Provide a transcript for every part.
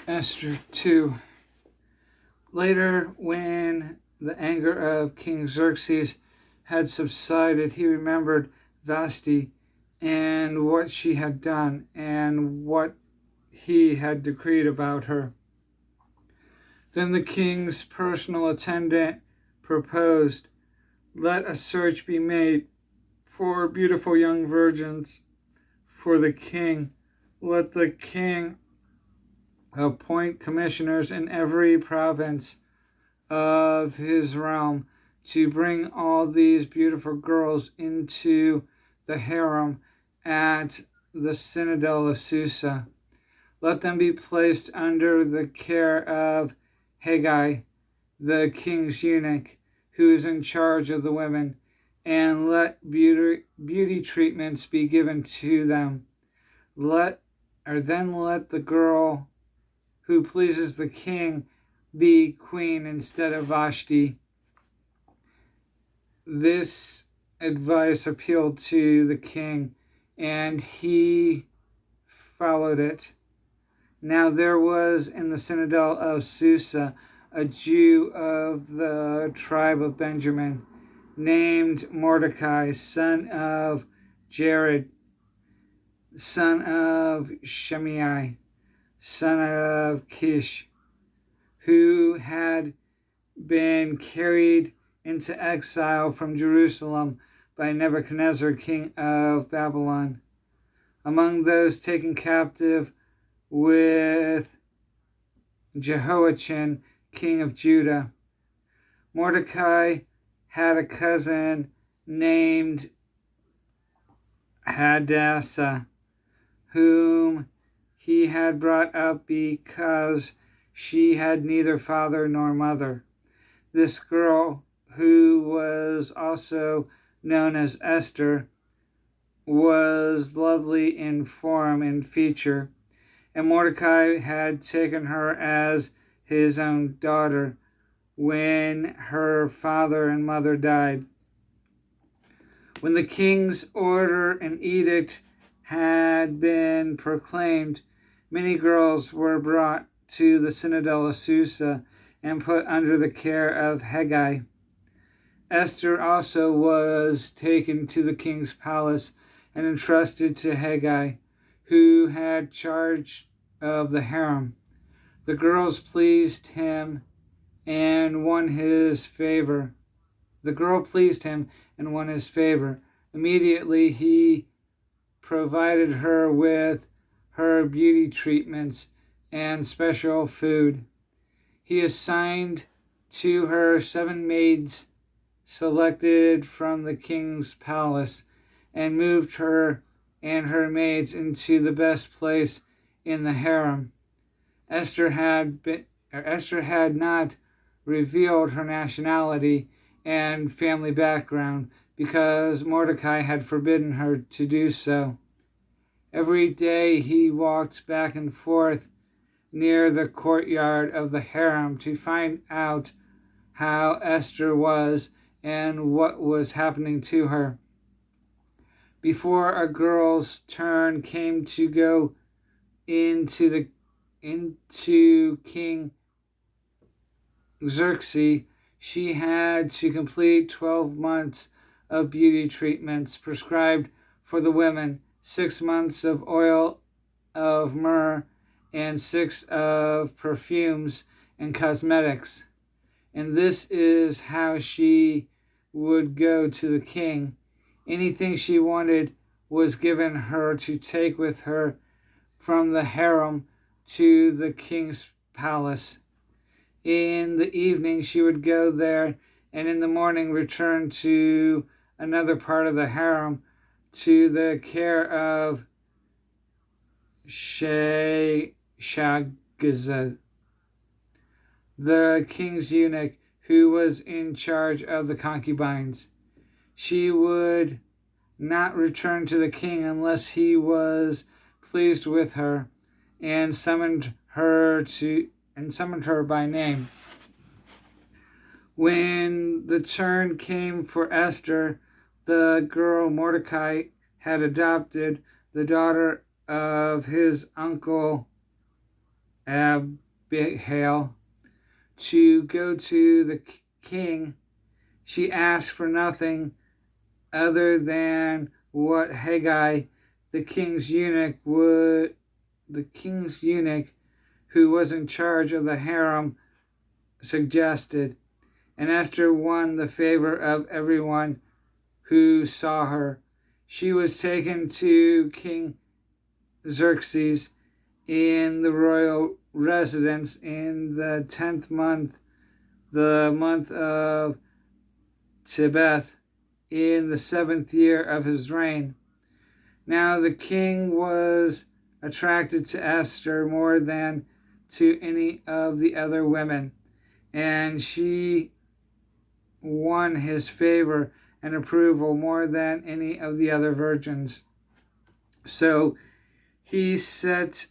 Esther 2. Later, when the anger of King Xerxes had subsided, he remembered Vashti and what she had done and what he had decreed about her. Then the king's personal attendant proposed, "Let a search be made for beautiful young virgins for the king. Let the king appoint commissioners in every province of his realm to bring all these beautiful girls into the harem at the citadel of Susa. Let them be placed under the care of Haggai, the king's eunuch, who is in charge of the women, and let beauty treatments be given to them. Then let the girl who pleases the king be queen instead of Vashti." This advice appealed to the king, and he followed it. Now there was in the citadel of Susa a Jew of the tribe of Benjamin, named Mordecai, son of Jared, son of Shimei, son of Kish, who had been carried into exile from Jerusalem by Nebuchadnezzar, king of Babylon. Among those taken captive with Jehoiachin, king of Judah, Mordecai had a cousin named Hadassah, whom he had brought up because she had neither father nor mother. This girl, who was also known as Esther, was lovely in form and feature, and Mordecai had taken her as his own daughter when her father and mother died. When the king's order and edict had been proclaimed, many girls were brought to the citadel of Susa and put under the care of Haggai. Esther also was taken to the king's palace and entrusted to Haggai, who had charge of the harem. The girls pleased him and won his favor. The girl pleased him and won his favor. Immediately he provided her with her beauty treatments and special food. He assigned to her 7 maids selected from the king's palace and moved her and her maids into the best place in the harem. Esther had not revealed her nationality and family background because Mordecai had forbidden her to do so. Every day he walked back and forth near the courtyard of the harem to find out how Esther was and what was happening to her. Before a girl's turn came to go into King Xerxes, she had to complete 12 months of beauty treatments prescribed for the women, 6 months of oil of myrrh, and 6 of perfumes and cosmetics. And this is how she would go to the king. Anything she wanted was given her to take with her from the harem to the king's palace. In the evening she would go there, and in the morning return to another part of the harem to the care of Shagazah, the king's eunuch, who was in charge of the concubines. She would not return to the king unless he was pleased with her and summoned her by name. When the turn came for Esther, the girl Mordecai had adopted, the daughter of his uncle Abihail to go to the king. She asked for nothing other than what Haggai, the king's eunuch, who was in charge of the harem, suggested. And Esther won the favor of everyone who saw her. She was taken to King Xerxes in the royal residence in the 10th month, the month of Tebeth, in the 7th year of his reign. Now the king was attracted to Esther more than to any of the other women, and she won his favor and approval more than any of the other virgins. So he set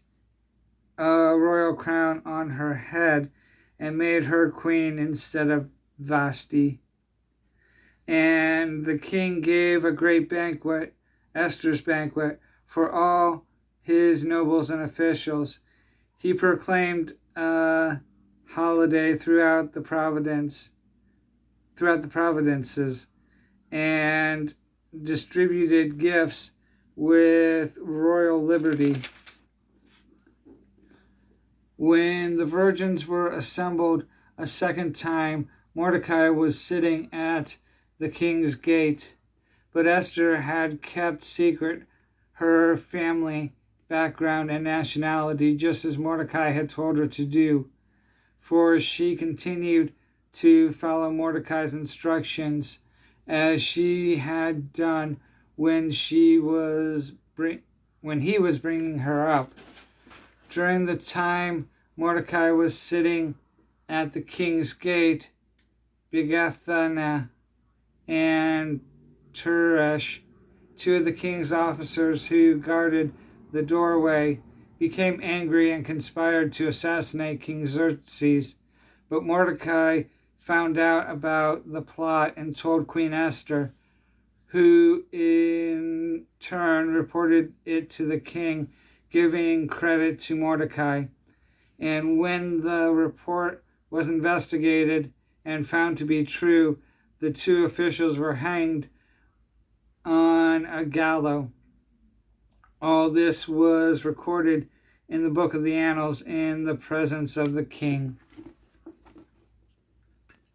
a royal crown on her head and made her queen instead of Vashti. And the king gave a great banquet, Esther's banquet, for all his nobles and officials. He proclaimed a holiday throughout the provinces, and distributed gifts with royal liberty. When the virgins were assembled a second time, Mordecai was sitting at the king's gate, but Esther had kept secret her family background and nationality, just as Mordecai had told her to do, for she continued to follow Mordecai's instructions as she had done when he was bringing her up. During the time Mordecai was sitting at the king's gate, Bigthana and Teresh, two of the king's officers who guarded the doorway, became angry and conspired to assassinate King Xerxes. But Mordecai found out about the plot and told Queen Esther, who in turn reported it to the king, giving credit to Mordecai. And when the report was investigated and found to be true, the two officials were hanged on a gallows. All this was recorded in the book of the Annals in the presence of the king.